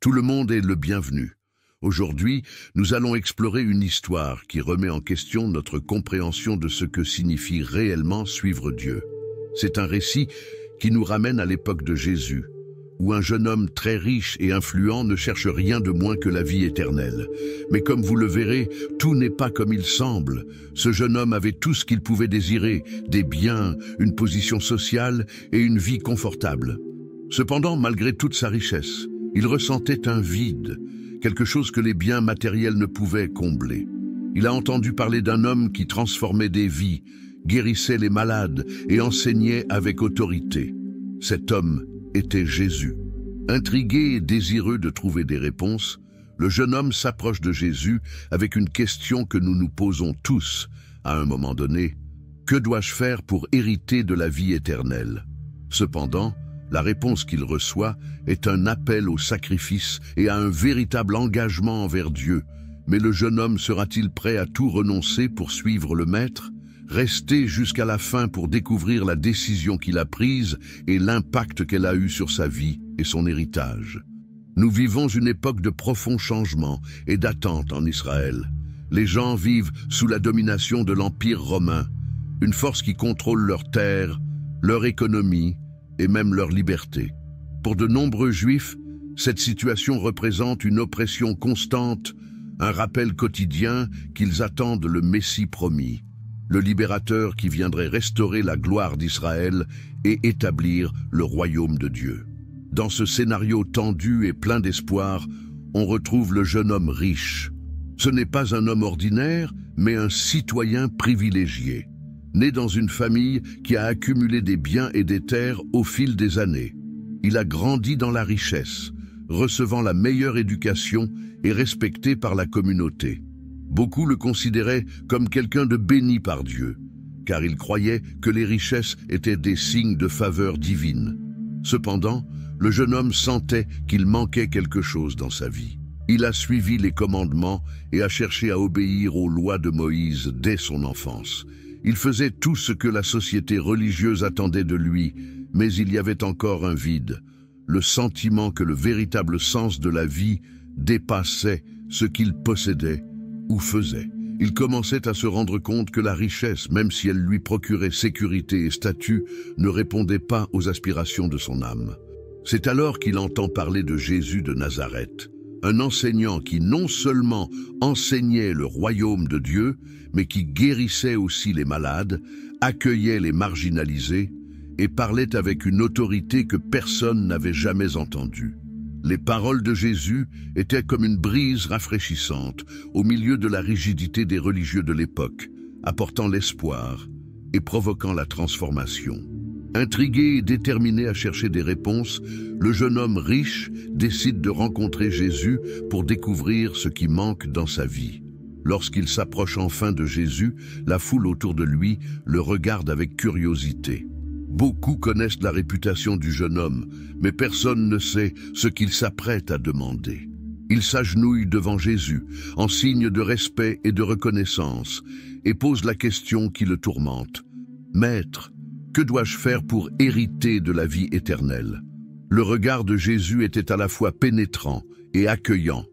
Tout le monde est le bienvenu. Aujourd'hui, nous allons explorer une histoire qui remet en question notre compréhension de ce que signifie réellement suivre Dieu. C'est un récit qui nous ramène à l'époque de Jésus, où un jeune homme très riche et influent ne cherche rien de moins que la vie éternelle. Mais comme vous le verrez, tout n'est pas comme il semble. Ce jeune homme avait tout ce qu'il pouvait désirer, des biens, une position sociale et une vie confortable. Cependant, malgré toute sa richesse, il ressentait un vide, quelque chose que les biens matériels ne pouvaient combler. Il a entendu parler d'un homme qui transformait des vies, guérissait les malades et enseignait avec autorité. Cet homme était Jésus. Intrigué et désireux de trouver des réponses, le jeune homme s'approche de Jésus avec une question que nous nous posons tous à un moment donné. Que dois-je faire pour hériter de la vie éternelle? Cependant, la réponse qu'il reçoit est un appel au sacrifice et à un véritable engagement envers Dieu. Mais le jeune homme sera-t-il prêt à tout renoncer pour suivre le Maître? Rester jusqu'à la fin pour découvrir la décision qu'il a prise et l'impact qu'elle a eu sur sa vie et son héritage. Nous vivons une époque de profonds changements et d'attente en Israël. Les gens vivent sous la domination de l'Empire romain, une force qui contrôle leurs terres, leur économie et même leur liberté. Pour de nombreux Juifs, cette situation représente une oppression constante, un rappel quotidien qu'ils attendent le Messie promis, le libérateur qui viendrait restaurer la gloire d'Israël et établir le royaume de Dieu. Dans ce scénario tendu et plein d'espoir, on retrouve le jeune homme riche. Ce n'est pas un homme ordinaire, mais un citoyen privilégié, né dans une famille qui a accumulé des biens et des terres au fil des années. Il a grandi dans la richesse, recevant la meilleure éducation et respecté par la communauté. Beaucoup le considéraient comme quelqu'un de béni par Dieu, car ils croyaient que les richesses étaient des signes de faveur divine. Cependant, le jeune homme sentait qu'il manquait quelque chose dans sa vie. Il a suivi les commandements et a cherché à obéir aux lois de Moïse dès son enfance. Il faisait tout ce que la société religieuse attendait de lui, mais il y avait encore un vide, le sentiment que le véritable sens de la vie dépassait ce qu'il possédait ou faisait. Il commençait à se rendre compte que la richesse, même si elle lui procurait sécurité et statut, ne répondait pas aux aspirations de son âme. C'est alors qu'il entend parler de Jésus de Nazareth, un enseignant qui non seulement enseignait le royaume de Dieu, mais qui guérissait aussi les malades, accueillait les marginalisés et parlait avec une autorité que personne n'avait jamais entendue. Les paroles de Jésus étaient comme une brise rafraîchissante au milieu de la rigidité des religieux de l'époque, apportant l'espoir et provoquant la transformation. Intrigué et déterminé à chercher des réponses, le jeune homme riche décide de rencontrer Jésus pour découvrir ce qui manque dans sa vie. Lorsqu'il s'approche enfin de Jésus, la foule autour de lui le regarde avec curiosité. Beaucoup connaissent la réputation du jeune homme, mais personne ne sait ce qu'il s'apprête à demander. Il s'agenouille devant Jésus, en signe de respect et de reconnaissance, et pose la question qui le tourmente. « Maître, que dois-je faire pour hériter de la vie éternelle ?» Le regard de Jésus était à la fois pénétrant et accueillant,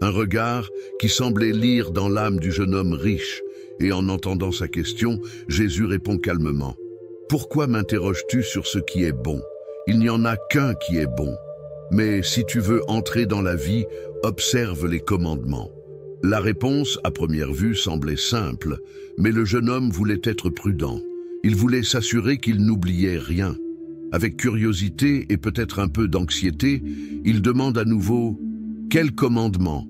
un regard qui semblait lire dans l'âme du jeune homme riche, et en entendant sa question, Jésus répond calmement. Pourquoi m'interroges-tu sur ce qui est bon? Il n'y en a qu'un qui est bon. Mais si tu veux entrer dans la vie, observe les commandements. La réponse, à première vue, semblait simple, mais le jeune homme voulait être prudent. Il voulait s'assurer qu'il n'oubliait rien. Avec curiosité et peut-être un peu d'anxiété, il demande à nouveau « Quel commandement ?»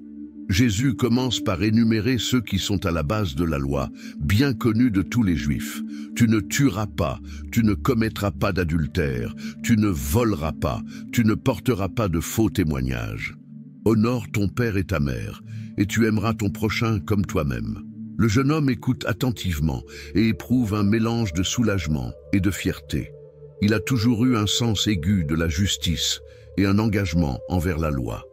Jésus commence par énumérer ceux qui sont à la base de la loi, bien connus de tous les Juifs. Tu ne tueras pas, tu ne commettras pas d'adultère, tu ne voleras pas, tu ne porteras pas de faux témoignages. Honore ton père et ta mère, et tu aimeras ton prochain comme toi-même. Le jeune homme écoute attentivement et éprouve un mélange de soulagement et de fierté. Il a toujours eu un sens aigu de la justice et un engagement envers la loi.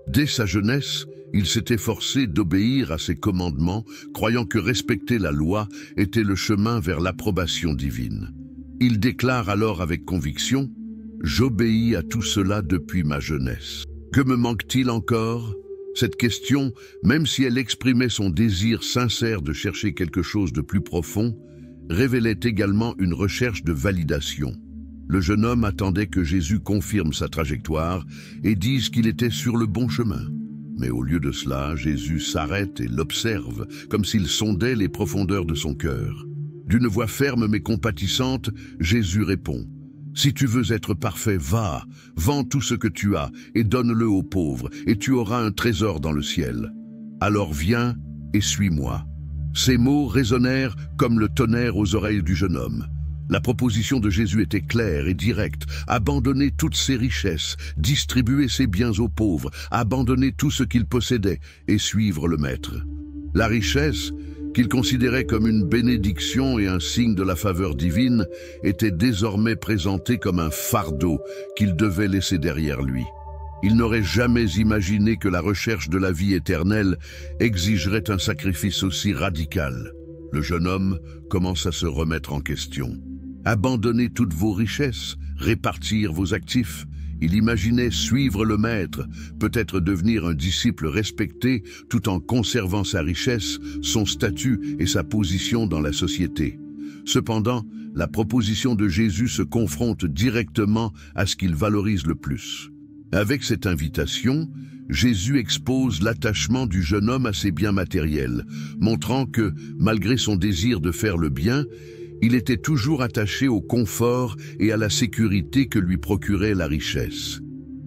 Dès sa jeunesse, il s'était forcé d'obéir à ses commandements, croyant que respecter la loi était le chemin vers l'approbation divine. Il déclare alors avec conviction « J'obéis à tout cela depuis ma jeunesse ». Que me manque-t-il encore? Cette question, même si elle exprimait son désir sincère de chercher quelque chose de plus profond, révélait également une recherche de validation. Le jeune homme attendait que Jésus confirme sa trajectoire et dise qu'il était sur le bon chemin. Mais au lieu de cela, Jésus s'arrête et l'observe, comme s'il sondait les profondeurs de son cœur. D'une voix ferme mais compatissante, Jésus répond: « Si tu veux être parfait, va, vends tout ce que tu as et donne-le aux pauvres, et tu auras un trésor dans le ciel. Alors viens et suis-moi. » Ces mots résonnèrent comme le tonnerre aux oreilles du jeune homme. La proposition de Jésus était claire et directe: abandonner toutes ses richesses, distribuer ses biens aux pauvres, abandonner tout ce qu'il possédait et suivre le Maître. La richesse, qu'il considérait comme une bénédiction et un signe de la faveur divine, était désormais présentée comme un fardeau qu'il devait laisser derrière lui. Il n'aurait jamais imaginé que la recherche de la vie éternelle exigerait un sacrifice aussi radical. Le jeune homme commence à se remettre en question. Abandonner toutes vos richesses, répartir vos actifs. Il imaginait suivre le Maître, peut-être devenir un disciple respecté tout en conservant sa richesse, son statut et sa position dans la société. Cependant, la proposition de Jésus se confronte directement à ce qu'il valorise le plus. Avec cette invitation, Jésus expose l'attachement du jeune homme à ses biens matériels, montrant que, malgré son désir de faire le bien, il était toujours attaché au confort et à la sécurité que lui procurait la richesse.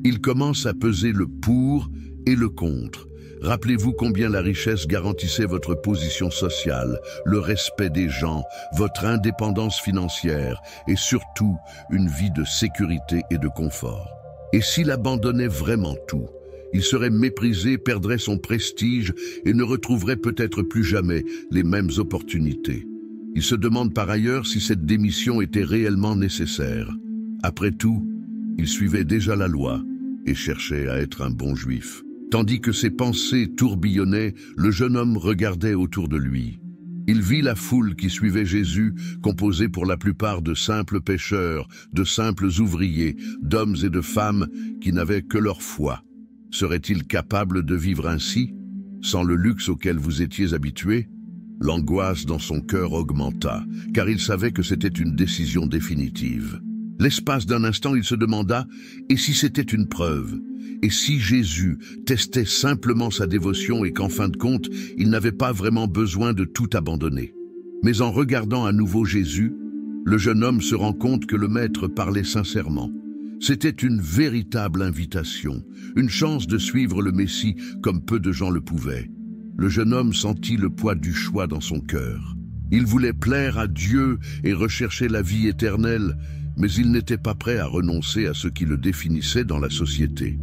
Il commence à peser le pour et le contre. Rappelez-vous combien la richesse garantissait votre position sociale, le respect des gens, votre indépendance financière et surtout une vie de sécurité et de confort. Et s'il abandonnait vraiment tout, il serait méprisé, perdrait son prestige et ne retrouverait peut-être plus jamais les mêmes opportunités. Il se demande par ailleurs si cette démission était réellement nécessaire. Après tout, il suivait déjà la loi et cherchait à être un bon juif. Tandis que ses pensées tourbillonnaient, le jeune homme regardait autour de lui. Il vit la foule qui suivait Jésus, composée pour la plupart de simples pêcheurs, de simples ouvriers, d'hommes et de femmes qui n'avaient que leur foi. Serait-il capable de vivre ainsi, sans le luxe auquel vous étiez habitués? L'angoisse dans son cœur augmenta, car il savait que c'était une décision définitive. L'espace d'un instant, il se demanda, et si c'était une preuve? Et si Jésus testait simplement sa dévotion et qu'en fin de compte, il n'avait pas vraiment besoin de tout abandonner? Mais en regardant à nouveau Jésus, le jeune homme se rend compte que le Maître parlait sincèrement. C'était une véritable invitation, une chance de suivre le Messie comme peu de gens le pouvaient. Le jeune homme sentit le poids du choix dans son cœur. Il voulait plaire à Dieu et rechercher la vie éternelle, mais il n'était pas prêt à renoncer à ce qui le définissait dans la société.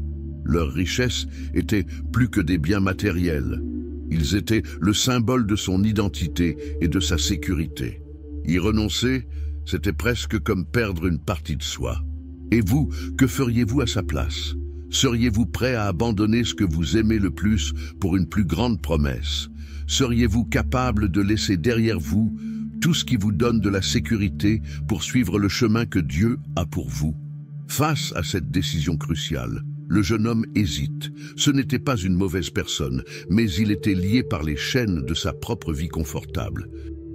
Leurs richesses étaient plus que des biens matériels. Ils étaient le symbole de son identité et de sa sécurité. Y renoncer, c'était presque comme perdre une partie de soi. Et vous, que feriez-vous à sa place? Seriez-vous prêt à abandonner ce que vous aimez le plus pour une plus grande promesse? Seriez-vous capable de laisser derrière vous tout ce qui vous donne de la sécurité pour suivre le chemin que Dieu a pour vous? Face à cette décision cruciale, le jeune homme hésite. Ce n'était pas une mauvaise personne, mais il était lié par les chaînes de sa propre vie confortable.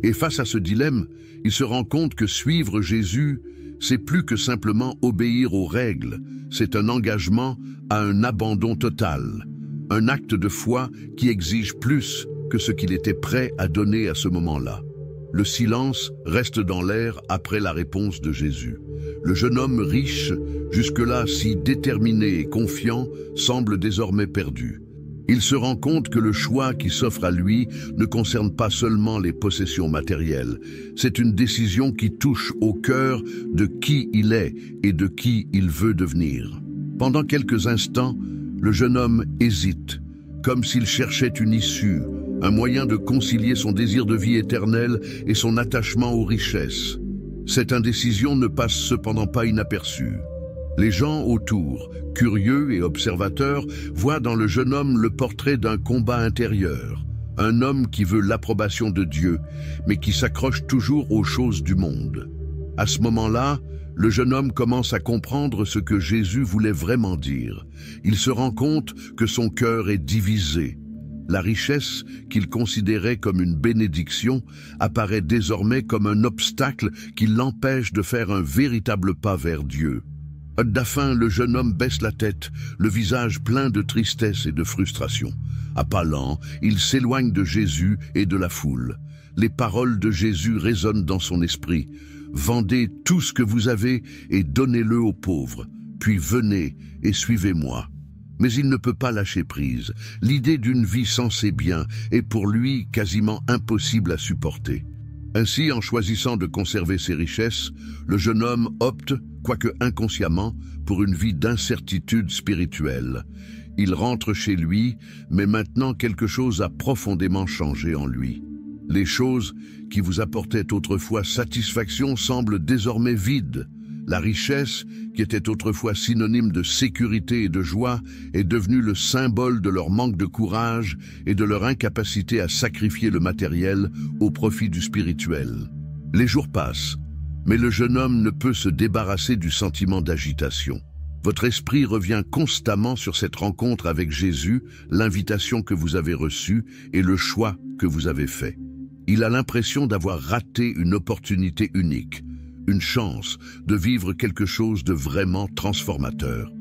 Et face à ce dilemme, il se rend compte que suivre Jésus, c'est plus que simplement obéir aux règles, c'est un engagement à un abandon total, un acte de foi qui exige plus que ce qu'il était prêt à donner à ce moment-là. Le silence reste dans l'air après la réponse de Jésus. Le jeune homme riche, jusque-là si déterminé et confiant, semble désormais perdu. Il se rend compte que le choix qui s'offre à lui ne concerne pas seulement les possessions matérielles. C'est une décision qui touche au cœur de qui il est et de qui il veut devenir. Pendant quelques instants, le jeune homme hésite, comme s'il cherchait une issue, un moyen de concilier son désir de vie éternelle et son attachement aux richesses. Cette indécision ne passe cependant pas inaperçue. Les gens autour, curieux et observateurs, voient dans le jeune homme le portrait d'un combat intérieur, un homme qui veut l'approbation de Dieu, mais qui s'accroche toujours aux choses du monde. À ce moment-là, le jeune homme commence à comprendre ce que Jésus voulait vraiment dire. Il se rend compte que son cœur est divisé. La richesse qu'il considérait comme une bénédiction apparaît désormais comme un obstacle qui l'empêche de faire un véritable pas vers Dieu. D'afin, le jeune homme baisse la tête, le visage plein de tristesse et de frustration. À pas lents, il s'éloigne de Jésus et de la foule. Les paroles de Jésus résonnent dans son esprit. « Vendez tout ce que vous avez et donnez-le aux pauvres, puis venez et suivez-moi. » Mais il ne peut pas lâcher prise. L'idée d'une vie sans ses biens est pour lui quasiment impossible à supporter. Ainsi, en choisissant de conserver ses richesses, le jeune homme opte, quoique inconsciemment, pour une vie d'incertitude spirituelle. Il rentre chez lui, mais maintenant quelque chose a profondément changé en lui. Les choses qui vous apportaient autrefois satisfaction semblent désormais vides. La richesse, qui était autrefois synonyme de sécurité et de joie, est devenue le symbole de leur manque de courage et de leur incapacité à sacrifier le matériel au profit du spirituel. Les jours passent, mais le jeune homme ne peut se débarrasser du sentiment d'agitation. Votre esprit revient constamment sur cette rencontre avec Jésus, l'invitation que vous avez reçue et le choix que vous avez fait. Il a l'impression d'avoir raté une opportunité unique, une chance de vivre quelque chose de vraiment transformateur.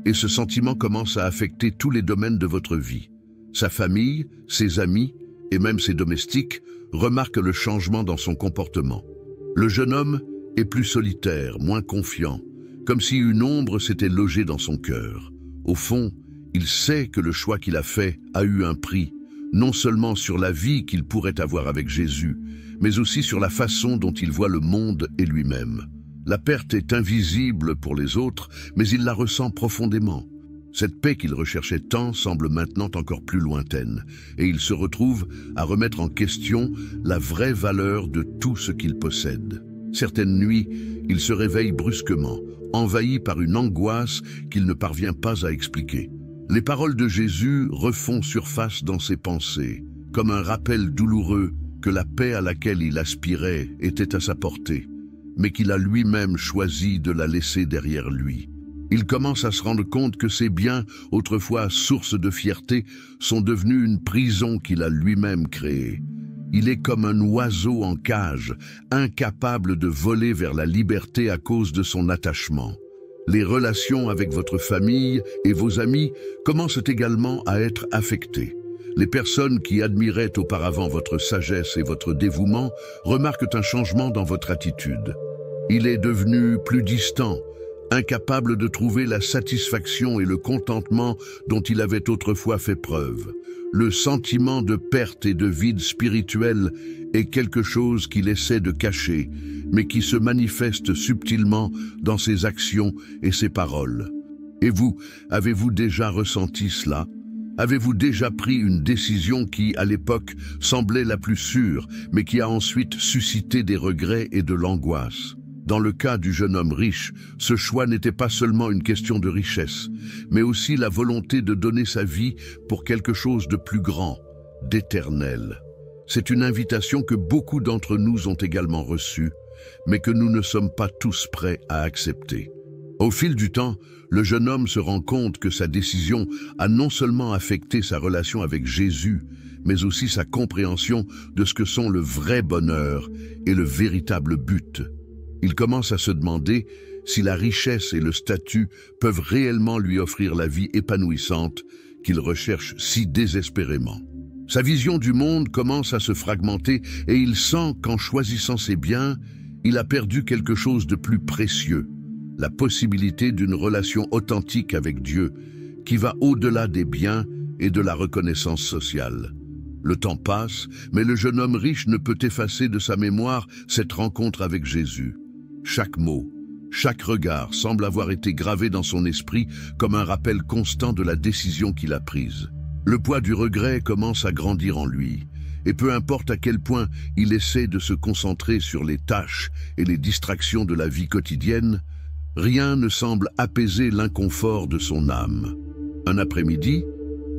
Et ce sentiment commence à affecter tous les domaines de votre vie. Sa famille, ses amis et même ses domestiques remarquent le changement dans son comportement. Le jeune homme est plus solitaire, moins confiant, comme si une ombre s'était logée dans son cœur. Au fond, il sait que le choix qu'il a fait a eu un prix, non seulement sur la vie qu'il pourrait avoir avec Jésus, mais aussi sur la façon dont il voit le monde et lui-même. La perte est invisible pour les autres, mais il la ressent profondément. Cette paix qu'il recherchait tant semble maintenant encore plus lointaine, et il se retrouve à remettre en question la vraie valeur de tout ce qu'il possède. Certaines nuits, il se réveille brusquement, envahi par une angoisse qu'il ne parvient pas à expliquer. Les paroles de Jésus refont surface dans ses pensées, comme un rappel douloureux que la paix à laquelle il aspirait était à sa portée, mais qu'il a lui-même choisi de la laisser derrière lui. Il commence à se rendre compte que ses biens, autrefois source de fierté, sont devenus une prison qu'il a lui-même créée. Il est comme un oiseau en cage, incapable de voler vers la liberté à cause de son attachement. Les relations avec votre famille et vos amis commencent également à être affectées. Les personnes qui admiraient auparavant votre sagesse et votre dévouement remarquent un changement dans votre attitude. Il est devenu plus distant, incapable de trouver la satisfaction et le contentement dont il avait autrefois fait preuve. Le sentiment de perte et de vide spirituel est quelque chose qu'il essaie de cacher, mais qui se manifeste subtilement dans ses actions et ses paroles. Et vous, avez-vous déjà ressenti cela ? Avez-vous déjà pris une décision qui, à l'époque, semblait la plus sûre, mais qui a ensuite suscité des regrets et de l'angoisse ? Dans le cas du jeune homme riche, ce choix n'était pas seulement une question de richesse, mais aussi la volonté de donner sa vie pour quelque chose de plus grand, d'éternel. C'est une invitation que beaucoup d'entre nous ont également reçue, mais que nous ne sommes pas tous prêts à accepter. Au fil du temps, le jeune homme se rend compte que sa décision a non seulement affecté sa relation avec Jésus, mais aussi sa compréhension de ce que sont le vrai bonheur et le véritable but. Il commence à se demander si la richesse et le statut peuvent réellement lui offrir la vie épanouissante qu'il recherche si désespérément. Sa vision du monde commence à se fragmenter et il sent qu'en choisissant ses biens, il a perdu quelque chose de plus précieux, la possibilité d'une relation authentique avec Dieu qui va au-delà des biens et de la reconnaissance sociale. Le temps passe, mais le jeune homme riche ne peut effacer de sa mémoire cette rencontre avec Jésus. Chaque mot, chaque regard semble avoir été gravé dans son esprit comme un rappel constant de la décision qu'il a prise. Le poids du regret commence à grandir en lui, et peu importe à quel point il essaie de se concentrer sur les tâches et les distractions de la vie quotidienne, rien ne semble apaiser l'inconfort de son âme. Un après-midi,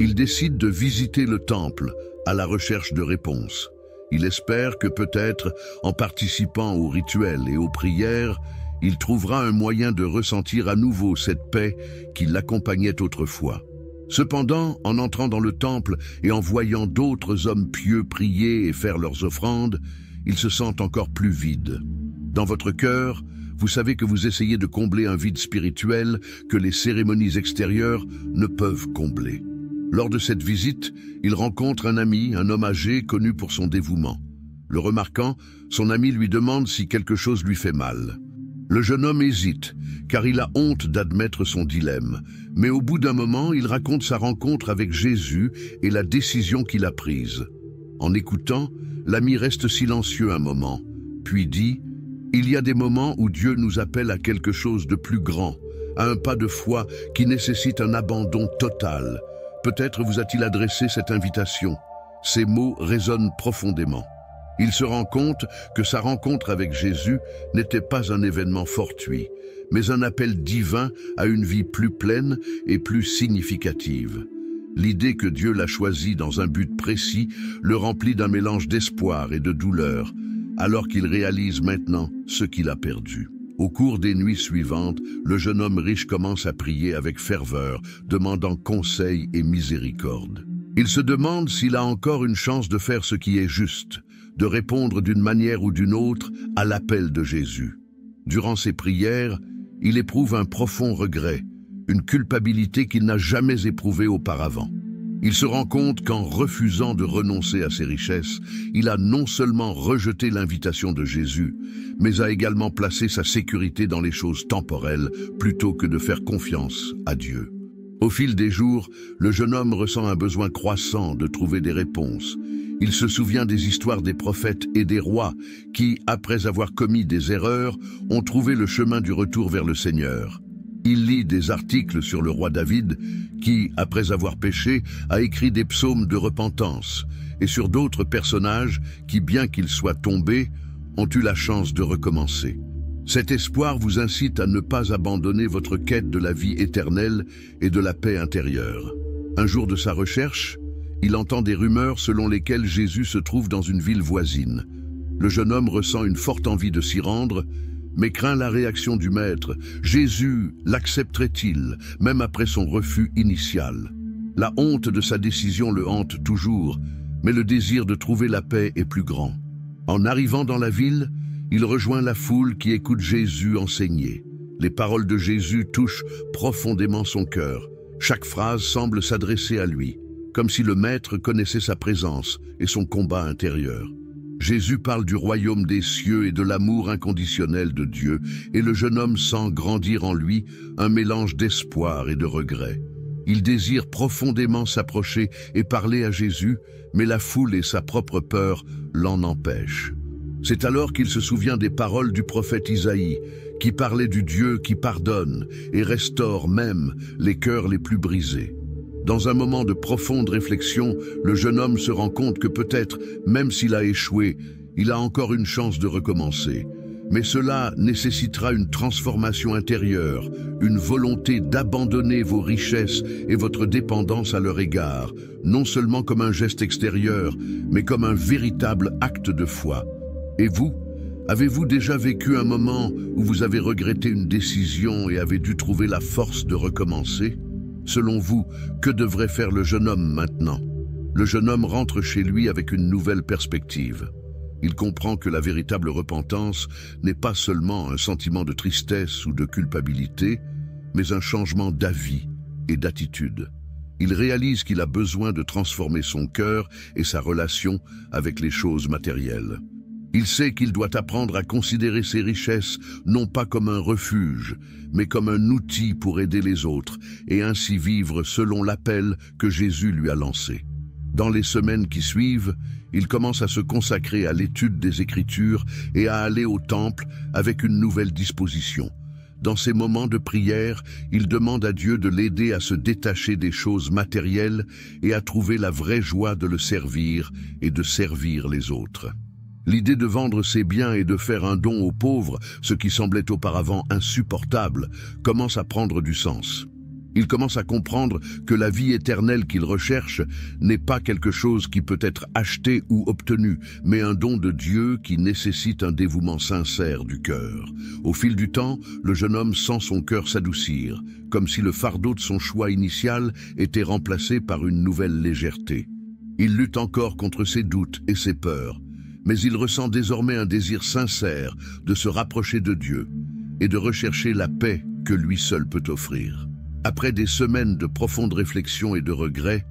il décide de visiter le temple à la recherche de réponses. Il espère que peut-être, en participant aux rituels et aux prières, Il trouvera un moyen de ressentir à nouveau cette paix qui l'accompagnait autrefois. Cependant, en entrant dans le temple et en voyant d'autres hommes pieux prier et faire leurs offrandes, il se sent encore plus vide. Dans votre cœur, vous savez que vous essayez de combler un vide spirituel que les cérémonies extérieures ne peuvent combler. Lors de cette visite, il rencontre un ami, un homme âgé connu pour son dévouement. Le remarquant, son ami lui demande si quelque chose lui fait mal. Le jeune homme hésite, car il a honte d'admettre son dilemme. Mais au bout d'un moment, il raconte sa rencontre avec Jésus et la décision qu'il a prise. En écoutant, l'ami reste silencieux un moment, puis dit « Il y a des moments où Dieu nous appelle à quelque chose de plus grand, à un pas de foi qui nécessite un abandon total. Peut-être vous a-t-il adressé cette invitation. » Ces mots résonnent profondément. Il se rend compte que sa rencontre avec Jésus n'était pas un événement fortuit, mais un appel divin à une vie plus pleine et plus significative. L'idée que Dieu l'a choisi dans un but précis le remplit d'un mélange d'espoir et de douleur, alors qu'il réalise maintenant ce qu'il a perdu. Au cours des nuits suivantes, le jeune homme riche commence à prier avec ferveur, demandant conseil et miséricorde. Il se demande s'il a encore une chance de faire ce qui est juste, de répondre d'une manière ou d'une autre à l'appel de Jésus. Durant ses prières, il éprouve un profond regret, une culpabilité qu'il n'a jamais éprouvée auparavant. Il se rend compte qu'en refusant de renoncer à ses richesses, il a non seulement rejeté l'invitation de Jésus, mais a également placé sa sécurité dans les choses temporelles plutôt que de faire confiance à Dieu. Au fil des jours, le jeune homme ressent un besoin croissant de trouver des réponses. Il se souvient des histoires des prophètes et des rois qui, après avoir commis des erreurs, ont trouvé le chemin du retour vers le Seigneur. Il lit des articles sur le roi David qui, après avoir péché, a écrit des psaumes de repentance, et sur d'autres personnages qui, bien qu'ils soient tombés, ont eu la chance de recommencer. Cet espoir vous incite à ne pas abandonner votre quête de la vie éternelle et de la paix intérieure. Un jour de sa recherche, il entend des rumeurs selon lesquelles Jésus se trouve dans une ville voisine. Le jeune homme ressent une forte envie de s'y rendre, mais craint la réaction du maître. Jésus l'accepterait-il, même après son refus initial? La honte de sa décision le hante toujours, mais le désir de trouver la paix est plus grand. En arrivant dans la ville, il rejoint la foule qui écoute Jésus enseigner. Les paroles de Jésus touchent profondément son cœur. Chaque phrase semble s'adresser à lui, comme si le maître connaissait sa présence et son combat intérieur. Jésus parle du royaume des cieux et de l'amour inconditionnel de Dieu, et le jeune homme sent grandir en lui un mélange d'espoir et de regret. Il désire profondément s'approcher et parler à Jésus, mais la foule et sa propre peur l'en empêchent. C'est alors qu'il se souvient des paroles du prophète Isaïe, qui parlait du Dieu qui pardonne et restaure même les cœurs les plus brisés. Dans un moment de profonde réflexion, le jeune homme se rend compte que peut-être, même s'il a échoué, il a encore une chance de recommencer. Mais cela nécessitera une transformation intérieure, une volonté d'abandonner vos richesses et votre dépendance à leur égard, non seulement comme un geste extérieur, mais comme un véritable acte de foi. Et vous, avez-vous déjà vécu un moment où vous avez regretté une décision et avez dû trouver la force de recommencer? Selon vous, que devrait faire le jeune homme maintenant? Le jeune homme rentre chez lui avec une nouvelle perspective. Il comprend que la véritable repentance n'est pas seulement un sentiment de tristesse ou de culpabilité, mais un changement d'avis et d'attitude. Il réalise qu'il a besoin de transformer son cœur et sa relation avec les choses matérielles. Il sait qu'il doit apprendre à considérer ses richesses non pas comme un refuge, mais comme un outil pour aider les autres et ainsi vivre selon l'appel que Jésus lui a lancé. Dans les semaines qui suivent, il commence à se consacrer à l'étude des Écritures et à aller au temple avec une nouvelle disposition. Dans ces moments de prière, il demande à Dieu de l'aider à se détacher des choses matérielles et à trouver la vraie joie de le servir et de servir les autres. L'idée de vendre ses biens et de faire un don aux pauvres, ce qui semblait auparavant insupportable, commence à prendre du sens. Il commence à comprendre que la vie éternelle qu'il recherche n'est pas quelque chose qui peut être acheté ou obtenu, mais un don de Dieu qui nécessite un dévouement sincère du cœur. Au fil du temps, le jeune homme sent son cœur s'adoucir, comme si le fardeau de son choix initial était remplacé par une nouvelle légèreté. Il lutte encore contre ses doutes et ses peurs, mais il ressent désormais un désir sincère de se rapprocher de Dieu et de rechercher la paix que lui seul peut offrir. Après des semaines de profonde réflexion et de regrets,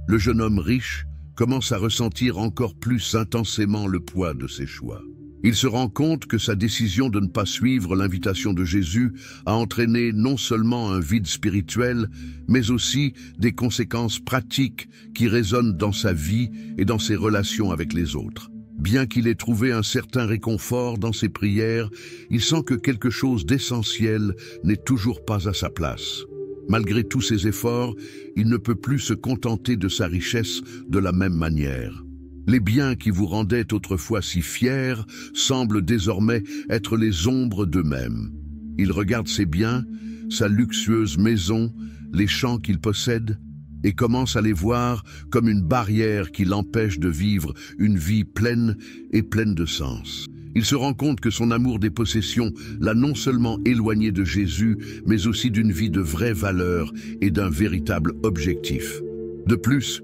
le jeune homme riche commence à ressentir encore plus intensément le poids de ses choix. Il se rend compte que sa décision de ne pas suivre l'invitation de Jésus a entraîné non seulement un vide spirituel, mais aussi des conséquences pratiques qui résonnent dans sa vie et dans ses relations avec les autres. Bien qu'il ait trouvé un certain réconfort dans ses prières, il sent que quelque chose d'essentiel n'est toujours pas à sa place. Malgré tous ses efforts, il ne peut plus se contenter de sa richesse de la même manière. Les biens qui vous rendaient autrefois si fiers semblent désormais être les ombres d'eux-mêmes. Il regarde ses biens, sa luxueuse maison, les champs qu'il possède, et commence à les voir comme une barrière qui l'empêche de vivre une vie pleine et pleine de sens. Il se rend compte que son amour des possessions l'a non seulement éloigné de Jésus, mais aussi d'une vie de vraie valeur et d'un véritable objectif. De plus,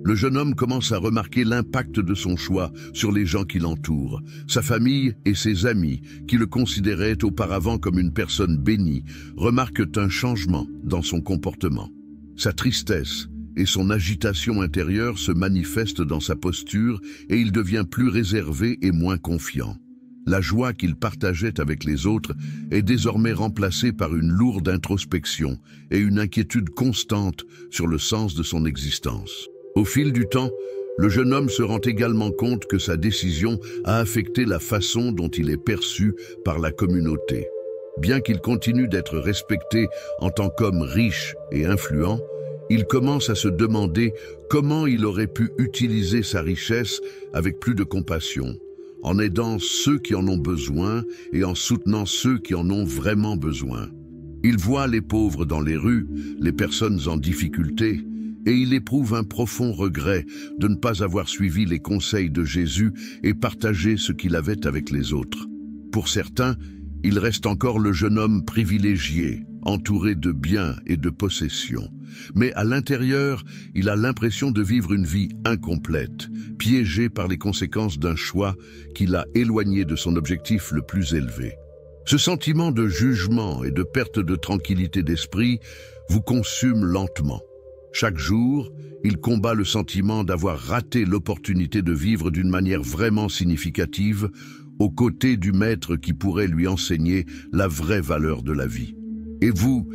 le jeune homme commence à remarquer l'impact de son choix sur les gens qui l'entourent. Sa famille et ses amis, qui le considéraient auparavant comme une personne bénie, remarquent un changement dans son comportement. Sa tristesse et son agitation intérieure se manifestent dans sa posture et il devient plus réservé et moins confiant. La joie qu'il partageait avec les autres est désormais remplacée par une lourde introspection et une inquiétude constante sur le sens de son existence. Au fil du temps, le jeune homme se rend également compte que sa décision a affecté la façon dont il est perçu par la communauté. Bien qu'il continue d'être respecté en tant qu'homme riche et influent, il commence à se demander comment il aurait pu utiliser sa richesse avec plus de compassion, en aidant ceux qui en ont besoin et en soutenant ceux qui en ont vraiment besoin. Il voit les pauvres dans les rues, les personnes en difficulté, et il éprouve un profond regret de ne pas avoir suivi les conseils de Jésus et partagé ce qu'il avait avec les autres. Pour certains, il reste encore le jeune homme privilégié, entouré de biens et de possessions. Mais à l'intérieur, il a l'impression de vivre une vie incomplète, piégé par les conséquences d'un choix qui l'a éloigné de son objectif le plus élevé. Ce sentiment de jugement et de perte de tranquillité d'esprit vous consume lentement. Chaque jour, il combat le sentiment d'avoir raté l'opportunité de vivre d'une manière vraiment significative, aux côtés du maître qui pourrait lui enseigner la vraie valeur de la vie. Et vous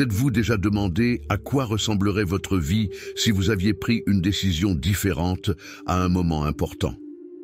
êtes-vous déjà demandé à quoi ressemblerait votre vie si vous aviez pris une décision différente à un moment important?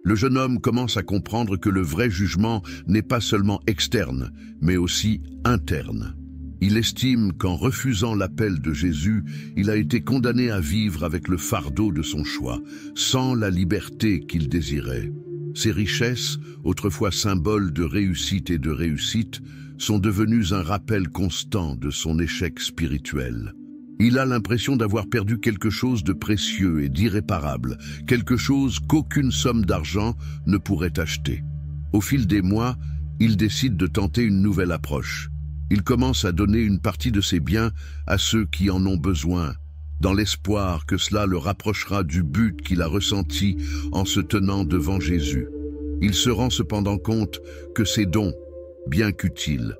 Le jeune homme commence à comprendre que le vrai jugement n'est pas seulement externe, mais aussi interne. Il estime qu'en refusant l'appel de Jésus, il a été condamné à vivre avec le fardeau de son choix, sans la liberté qu'il désirait. Ses richesses, autrefois symboles de réussite et de réussite, sont devenues un rappel constant de son échec spirituel. Il a l'impression d'avoir perdu quelque chose de précieux et d'irréparable, quelque chose qu'aucune somme d'argent ne pourrait acheter. Au fil des mois, il décide de tenter une nouvelle approche. Il commence à donner une partie de ses biens à ceux qui en ont besoin, dans l'espoir que cela le rapprochera du but qu'il a ressenti en se tenant devant Jésus. Il se rend cependant compte que ces dons, bien qu'utiles,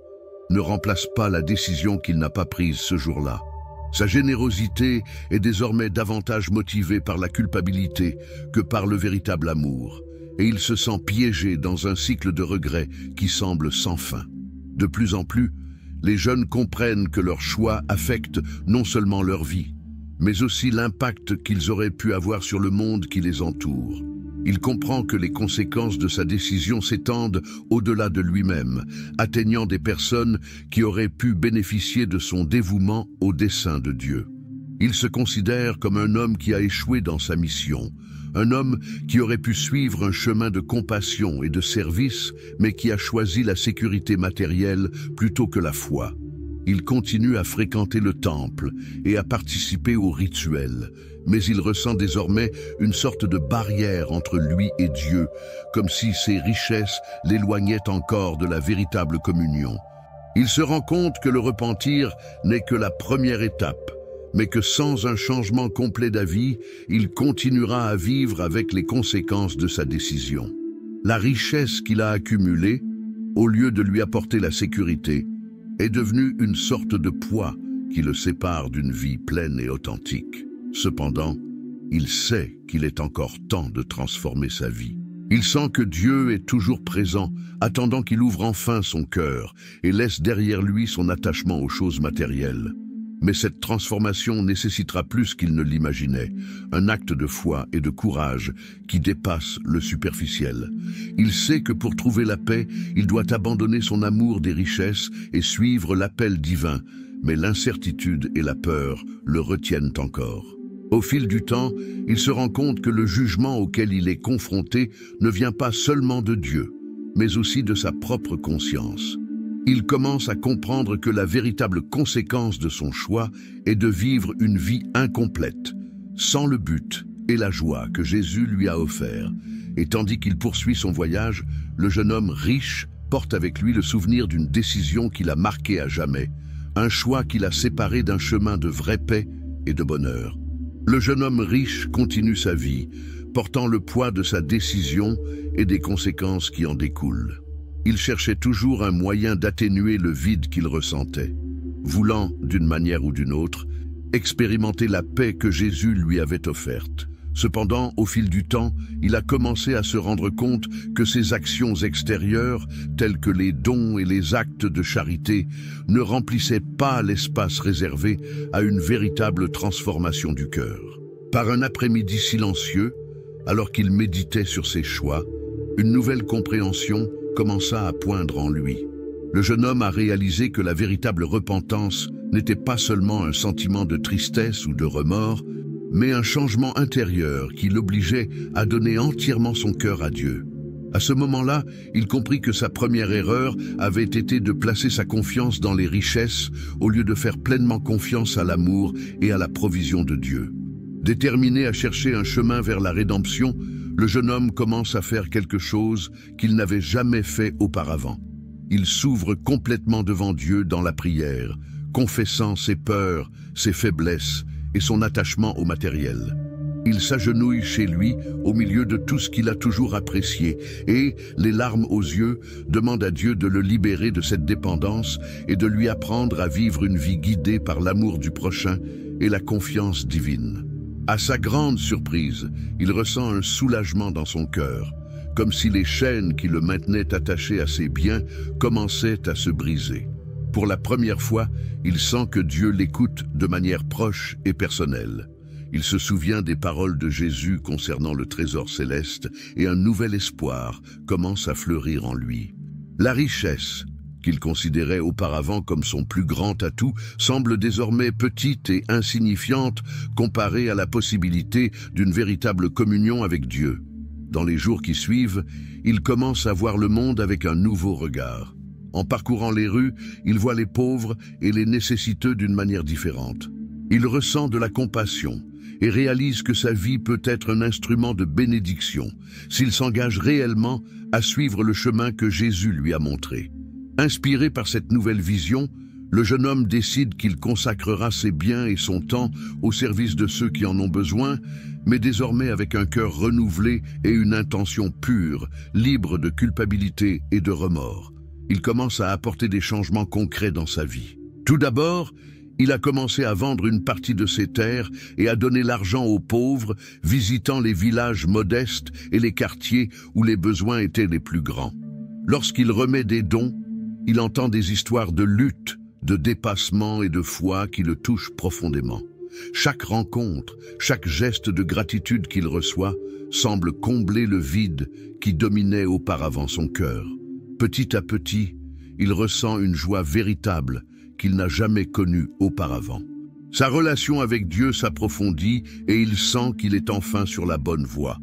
ne remplacent pas la décision qu'il n'a pas prise ce jour-là. Sa générosité est désormais davantage motivée par la culpabilité que par le véritable amour, et il se sent piégé dans un cycle de regrets qui semble sans fin. De plus en plus, les jeunes comprennent que leurs choix affectent non seulement leur vie, mais aussi l'impact qu'ils auraient pu avoir sur le monde qui les entoure. Il comprend que les conséquences de sa décision s'étendent au-delà de lui-même, atteignant des personnes qui auraient pu bénéficier de son dévouement au dessein de Dieu. Il se considère comme un homme qui a échoué dans sa mission, un homme qui aurait pu suivre un chemin de compassion et de service, mais qui a choisi la sécurité matérielle plutôt que la foi. Il continue à fréquenter le temple et à participer aux rituels, mais il ressent désormais une sorte de barrière entre lui et Dieu, comme si ses richesses l'éloignaient encore de la véritable communion. Il se rend compte que le repentir n'est que la première étape, mais que sans un changement complet d'avis, il continuera à vivre avec les conséquences de sa décision. La richesse qu'il a accumulée, au lieu de lui apporter la sécurité, est devenue une sorte de poids qui le sépare d'une vie pleine et authentique. Cependant, il sait qu'il est encore temps de transformer sa vie. Il sent que Dieu est toujours présent, attendant qu'il ouvre enfin son cœur et laisse derrière lui son attachement aux choses matérielles. Mais cette transformation nécessitera plus qu'il ne l'imaginait, un acte de foi et de courage qui dépasse le superficiel. Il sait que pour trouver la paix, il doit abandonner son amour des richesses et suivre l'appel divin, mais l'incertitude et la peur le retiennent encore. Au fil du temps, il se rend compte que le jugement auquel il est confronté ne vient pas seulement de Dieu, mais aussi de sa propre conscience. Il commence à comprendre que la véritable conséquence de son choix est de vivre une vie incomplète, sans le but et la joie que Jésus lui a offert. Et tandis qu'il poursuit son voyage, le jeune homme riche porte avec lui le souvenir d'une décision qui l'a marqué à jamais, un choix qui l'a séparé d'un chemin de vraie paix et de bonheur. Le jeune homme riche continue sa vie, portant le poids de sa décision et des conséquences qui en découlent. Il cherchait toujours un moyen d'atténuer le vide qu'il ressentait, voulant, d'une manière ou d'une autre, expérimenter la paix que Jésus lui avait offerte. Cependant, au fil du temps, il a commencé à se rendre compte que ses actions extérieures, telles que les dons et les actes de charité, ne remplissaient pas l'espace réservé à une véritable transformation du cœur. Par un après-midi silencieux, alors qu'il méditait sur ses choix, une nouvelle compréhension commença à poindre en lui. Le jeune homme a réalisé que la véritable repentance n'était pas seulement un sentiment de tristesse ou de remords, mais un changement intérieur qui l'obligeait à donner entièrement son cœur à Dieu. À ce moment-là, il comprit que sa première erreur avait été de placer sa confiance dans les richesses au lieu de faire pleinement confiance à l'amour et à la provision de Dieu. Déterminé à chercher un chemin vers la rédemption, le jeune homme commence à faire quelque chose qu'il n'avait jamais fait auparavant. Il s'ouvre complètement devant Dieu dans la prière, confessant ses peurs, ses faiblesses et son attachement au matériel. Il s'agenouille chez lui au milieu de tout ce qu'il a toujours apprécié et, les larmes aux yeux, demande à Dieu de le libérer de cette dépendance et de lui apprendre à vivre une vie guidée par l'amour du prochain et la confiance divine. À sa grande surprise, il ressent un soulagement dans son cœur, comme si les chaînes qui le maintenaient attaché à ses biens commençaient à se briser. Pour la première fois, il sent que Dieu l'écoute de manière proche et personnelle. Il se souvient des paroles de Jésus concernant le trésor céleste et un nouvel espoir commence à fleurir en lui. La richesse, qu'il considérait auparavant comme son plus grand atout, semble désormais petite et insignifiante comparée à la possibilité d'une véritable communion avec Dieu. Dans les jours qui suivent, il commence à voir le monde avec un nouveau regard. En parcourant les rues, il voit les pauvres et les nécessiteux d'une manière différente. Il ressent de la compassion et réalise que sa vie peut être un instrument de bénédiction s'il s'engage réellement à suivre le chemin que Jésus lui a montré. Inspiré par cette nouvelle vision, le jeune homme décide qu'il consacrera ses biens et son temps au service de ceux qui en ont besoin, mais désormais avec un cœur renouvelé et une intention pure, libre de culpabilité et de remords. Il commence à apporter des changements concrets dans sa vie. Tout d'abord, il a commencé à vendre une partie de ses terres et à donner l'argent aux pauvres, visitant les villages modestes et les quartiers où les besoins étaient les plus grands. Lorsqu'il remet des dons, il entend des histoires de lutte, de dépassement et de foi qui le touchent profondément. Chaque rencontre, chaque geste de gratitude qu'il reçoit semble combler le vide qui dominait auparavant son cœur. Petit à petit, il ressent une joie véritable qu'il n'a jamais connue auparavant. Sa relation avec Dieu s'approfondit et il sent qu'il est enfin sur la bonne voie.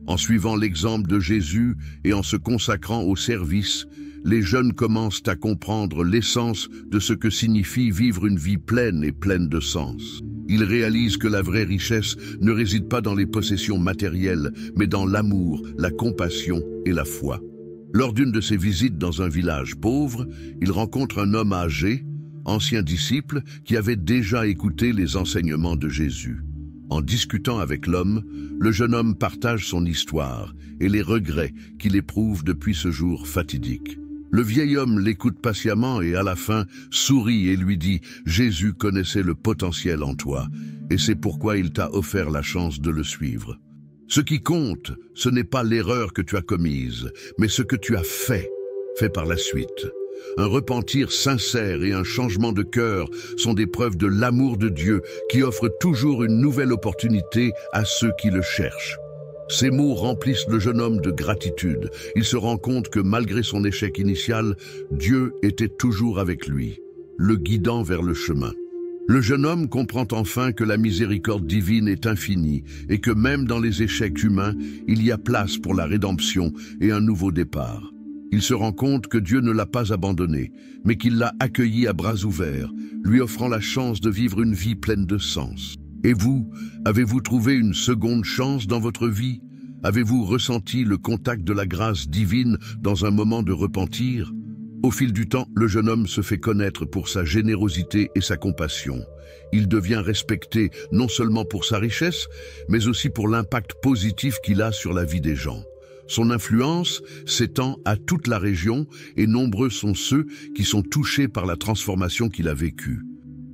En suivant l'exemple de Jésus et en se consacrant au service, les jeunes commencent à comprendre l'essence de ce que signifie vivre une vie pleine et pleine de sens. Ils réalisent que la vraie richesse ne réside pas dans les possessions matérielles, mais dans l'amour, la compassion et la foi. Lors d'une de ses visites dans un village pauvre, il rencontre un homme âgé, ancien disciple, qui avait déjà écouté les enseignements de Jésus. En discutant avec l'homme, le jeune homme partage son histoire et les regrets qu'il éprouve depuis ce jour fatidique. Le vieil homme l'écoute patiemment et à la fin sourit et lui dit « Jésus connaissait le potentiel en toi et c'est pourquoi il t'a offert la chance de le suivre. Ce qui compte, ce n'est pas l'erreur que tu as commise, mais ce que tu as fait par la suite. Un repentir sincère et un changement de cœur sont des preuves de l'amour de Dieu qui offre toujours une nouvelle opportunité à ceux qui le cherchent. » Ces mots remplissent le jeune homme de gratitude. Il se rend compte que malgré son échec initial, Dieu était toujours avec lui, le guidant vers le chemin. Le jeune homme comprend enfin que la miséricorde divine est infinie et que même dans les échecs humains, il y a place pour la rédemption et un nouveau départ. Il se rend compte que Dieu ne l'a pas abandonné, mais qu'il l'a accueilli à bras ouverts, lui offrant la chance de vivre une vie pleine de sens. Et vous, avez-vous trouvé une seconde chance dans votre vie? Avez-vous ressenti le contact de la grâce divine dans un moment de repentir? Au fil du temps, le jeune homme se fait connaître pour sa générosité et sa compassion. Il devient respecté non seulement pour sa richesse, mais aussi pour l'impact positif qu'il a sur la vie des gens. Son influence s'étend à toute la région et nombreux sont ceux qui sont touchés par la transformation qu'il a vécue.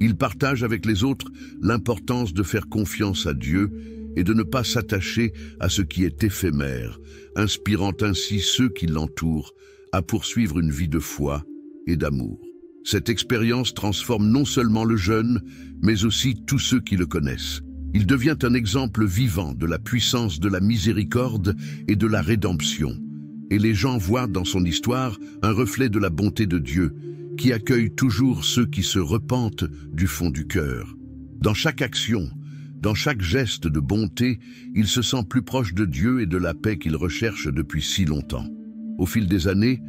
Il partage avec les autres l'importance de faire confiance à Dieu et de ne pas s'attacher à ce qui est éphémère, inspirant ainsi ceux qui l'entourent à poursuivre une vie de foi et d'amour. Cette expérience transforme non seulement le jeune, mais aussi tous ceux qui le connaissent. Il devient un exemple vivant de la puissance de la miséricorde et de la rédemption. Et les gens voient dans son histoire un reflet de la bonté de Dieu, qui accueille toujours ceux qui se repentent du fond du cœur. Dans chaque action, dans chaque geste de bonté, il se sent plus proche de Dieu et de la paix qu'il recherche depuis si longtemps. Au fil des années,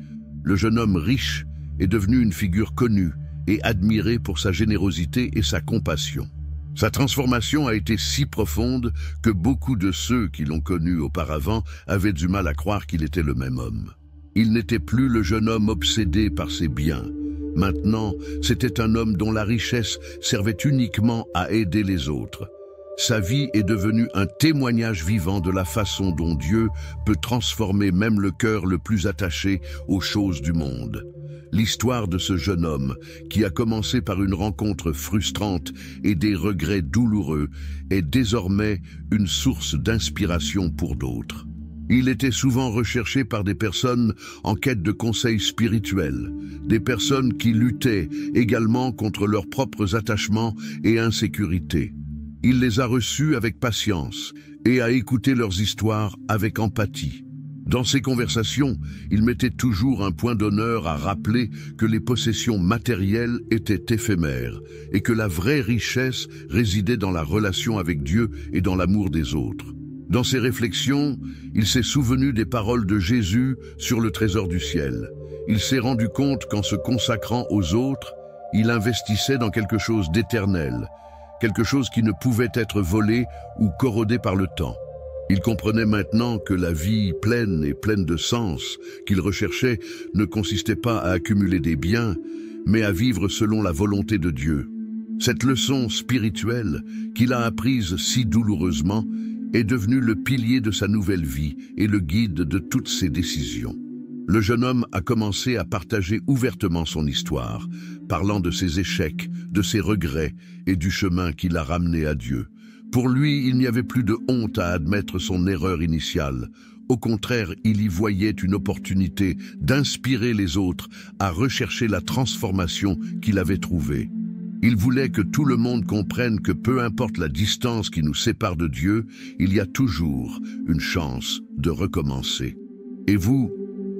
le jeune homme riche est devenu une figure connue et admirée pour sa générosité et sa compassion. Sa transformation a été si profonde que beaucoup de ceux qui l'ont connu auparavant avaient du mal à croire qu'il était le même homme. Il n'était plus le jeune homme obsédé par ses biens. Maintenant, c'était un homme dont la richesse servait uniquement à aider les autres. Sa vie est devenue un témoignage vivant de la façon dont Dieu peut transformer même le cœur le plus attaché aux choses du monde. L'histoire de ce jeune homme, qui a commencé par une rencontre frustrante et des regrets douloureux, est désormais une source d'inspiration pour d'autres. Il était souvent recherché par des personnes en quête de conseils spirituels, des personnes qui luttaient également contre leurs propres attachements et insécurités. Il les a reçus avec patience et a écouté leurs histoires avec empathie. Dans ces conversations, il mettait toujours un point d'honneur à rappeler que les possessions matérielles étaient éphémères et que la vraie richesse résidait dans la relation avec Dieu et dans l'amour des autres. Dans ses réflexions, il s'est souvenu des paroles de Jésus sur le trésor du ciel. Il s'est rendu compte qu'en se consacrant aux autres, il investissait dans quelque chose d'éternel, quelque chose qui ne pouvait être volé ou corrodé par le temps. Il comprenait maintenant que la vie pleine et pleine de sens qu'il recherchait ne consistait pas à accumuler des biens, mais à vivre selon la volonté de Dieu. Cette leçon spirituelle qu'il a apprise si douloureusement est devenue le pilier de sa nouvelle vie et le guide de toutes ses décisions. Le jeune homme a commencé à partager ouvertement son histoire, parlant de ses échecs, de ses regrets et du chemin qui l'a ramené à Dieu. Pour lui, il n'y avait plus de honte à admettre son erreur initiale. Au contraire, il y voyait une opportunité d'inspirer les autres à rechercher la transformation qu'il avait trouvée. Il voulait que tout le monde comprenne que peu importe la distance qui nous sépare de Dieu, il y a toujours une chance de recommencer. Et vous,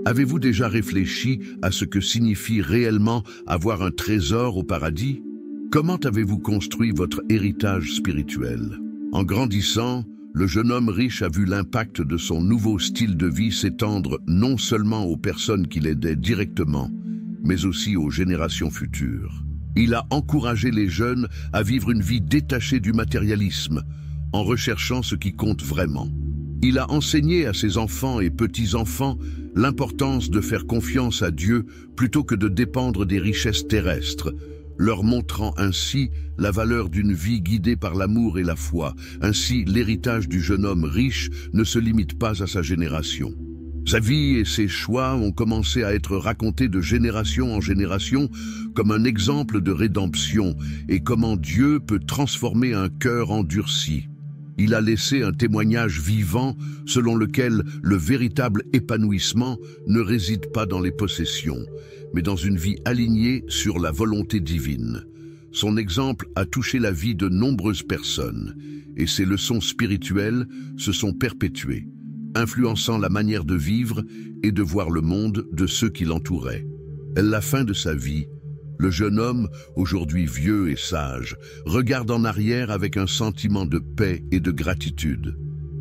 avez-vous déjà réfléchi à ce que signifie réellement avoir un trésor au paradis? Comment avez-vous construit votre héritage spirituel? En grandissant, Le jeune homme riche a vu l'impact de son nouveau style de vie s'étendre non seulement aux personnes qu'il aidait directement, mais aussi aux générations futures. Il a encouragé les jeunes à vivre une vie détachée du matérialisme, en recherchant ce qui compte vraiment. Il a enseigné à ses enfants et petits-enfants l'importance de faire confiance à Dieu plutôt que de dépendre des richesses terrestres, leur montrant ainsi la valeur d'une vie guidée par l'amour et la foi. Ainsi, l'héritage du jeune homme riche ne se limite pas à sa génération. Sa vie et ses choix ont commencé à être racontés de génération en génération comme un exemple de rédemption et comment Dieu peut transformer un cœur endurci. Il a laissé un témoignage vivant selon lequel le véritable épanouissement ne réside pas dans les possessions, mais dans une vie alignée sur la volonté divine. Son exemple a touché la vie de nombreuses personnes, et ses leçons spirituelles se sont perpétuées, influençant la manière de vivre et de voir le monde de ceux qui l'entouraient. À la fin de sa vie, le jeune homme, aujourd'hui vieux et sage, regarde en arrière avec un sentiment de paix et de gratitude.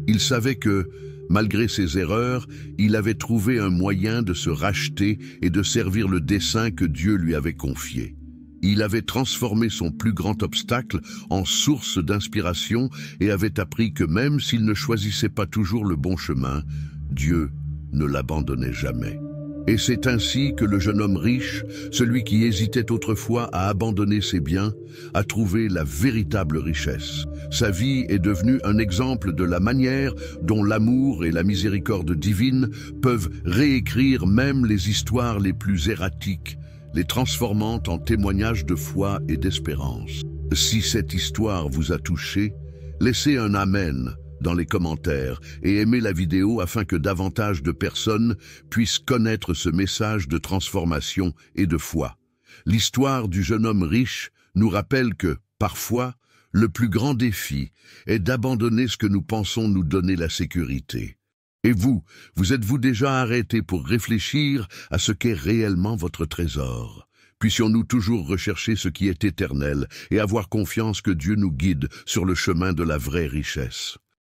Il savait que, malgré ses erreurs, il avait trouvé un moyen de se racheter et de servir le dessein que Dieu lui avait confié. Il avait transformé son plus grand obstacle en source d'inspiration et avait appris que même s'il ne choisissait pas toujours le bon chemin, Dieu ne l'abandonnait jamais. Et c'est ainsi que le jeune homme riche, celui qui hésitait autrefois à abandonner ses biens, a trouvé la véritable richesse. Sa vie est devenue un exemple de la manière dont l'amour et la miséricorde divine peuvent réécrire même les histoires les plus erratiques, les transformant en témoignages de foi et d'espérance. Si cette histoire vous a touché, laissez un Amen dans les commentaires et aimez la vidéo afin que davantage de personnes puissent connaître ce message de transformation et de foi. L'histoire du jeune homme riche nous rappelle que, parfois, le plus grand défi est d'abandonner ce que nous pensons nous donner la sécurité. Et vous êtes-vous déjà arrêté pour réfléchir à ce qu'est réellement votre trésor? Puissions-nous toujours rechercher ce qui est éternel et avoir confiance que Dieu nous guide sur le chemin de la vraie richesse.